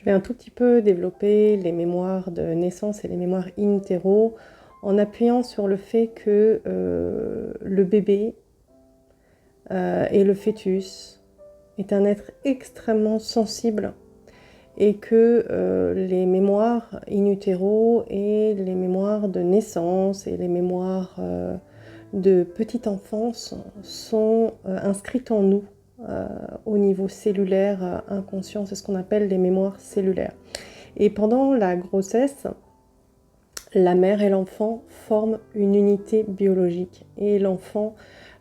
Je vais un tout petit peu développer les mémoires de naissance et les mémoires in utero en appuyant sur le fait que le bébé et le fœtus est un être extrêmement sensible et que les mémoires in utero et les mémoires de naissance et les mémoires de petite enfance sont inscrites en nous au niveau cellulaire inconscient. C'est ce qu'on appelle les mémoires cellulaires. Et pendant la grossesse, la mère et l'enfant forment une unité biologique et l'enfant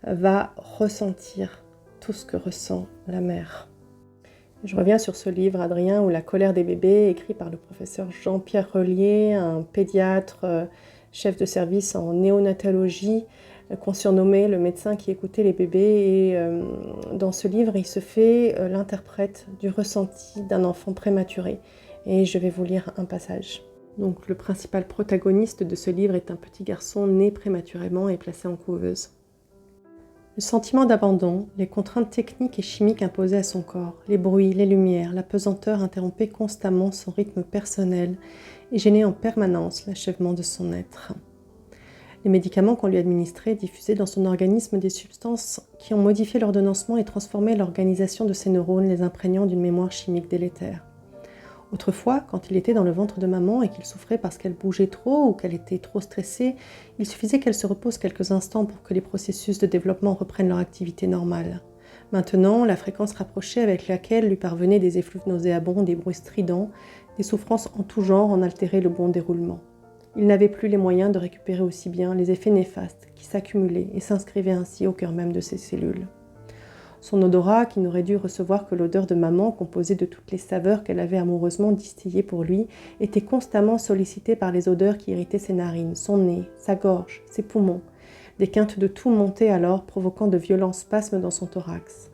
va ressentir tout ce que ressent la mère. Je reviens sur ce livre, Adrien, ou La colère des bébés, écrit par le professeur Jean-Pierre Relier, un pédiatre, chef de service en néonatologie, qu'on surnommait le médecin qui écoutait les bébés. Et dans ce livre, il se fait l'interprète du ressenti d'un enfant prématuré. Et je vais vous lire un passage. Donc, le principal protagoniste de ce livre est un petit garçon né prématurément et placé en couveuse. Le sentiment d'abandon, les contraintes techniques et chimiques imposées à son corps, les bruits, les lumières, la pesanteur interrompaient constamment son rythme personnel et gênaient en permanence l'achèvement de son être. Les médicaments qu'on lui administrait diffusaient dans son organisme des substances qui ont modifié l'ordonnancement et transformé l'organisation de ses neurones, les imprégnant d'une mémoire chimique délétère. Autrefois, quand il était dans le ventre de maman et qu'il souffrait parce qu'elle bougeait trop ou qu'elle était trop stressée, il suffisait qu'elle se repose quelques instants pour que les processus de développement reprennent leur activité normale. Maintenant, la fréquence rapprochée avec laquelle lui parvenaient des effluves nauséabonds, des bruits stridents, des souffrances en tout genre en altéraient le bon déroulement. Il n'avait plus les moyens de récupérer aussi bien les effets néfastes qui s'accumulaient et s'inscrivaient ainsi au cœur même de ses cellules. Son odorat, qui n'aurait dû recevoir que l'odeur de maman, composée de toutes les saveurs qu'elle avait amoureusement distillées pour lui, était constamment sollicité par les odeurs qui irritaient ses narines, son nez, sa gorge, ses poumons. Des quintes de toux montaient alors, provoquant de violents spasmes dans son thorax.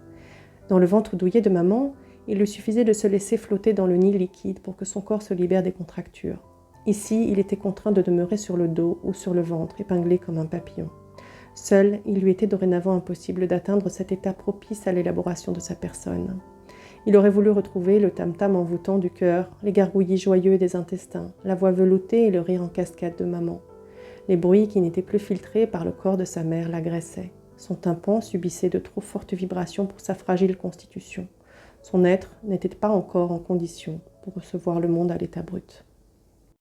Dans le ventre douillet de maman, il lui suffisait de se laisser flotter dans le nid liquide pour que son corps se libère des contractures. Ici, il était contraint de demeurer sur le dos ou sur le ventre, épinglé comme un papillon. Seul, il lui était dorénavant impossible d'atteindre cet état propice à l'élaboration de sa personne. Il aurait voulu retrouver le tam-tam envoûtant du cœur, les gargouillis joyeux des intestins, la voix veloutée et le rire en cascade de maman. Les bruits qui n'étaient plus filtrés par le corps de sa mère l'agressaient. Son tympan subissait de trop fortes vibrations pour sa fragile constitution. Son être n'était pas encore en condition pour recevoir le monde à l'état brut.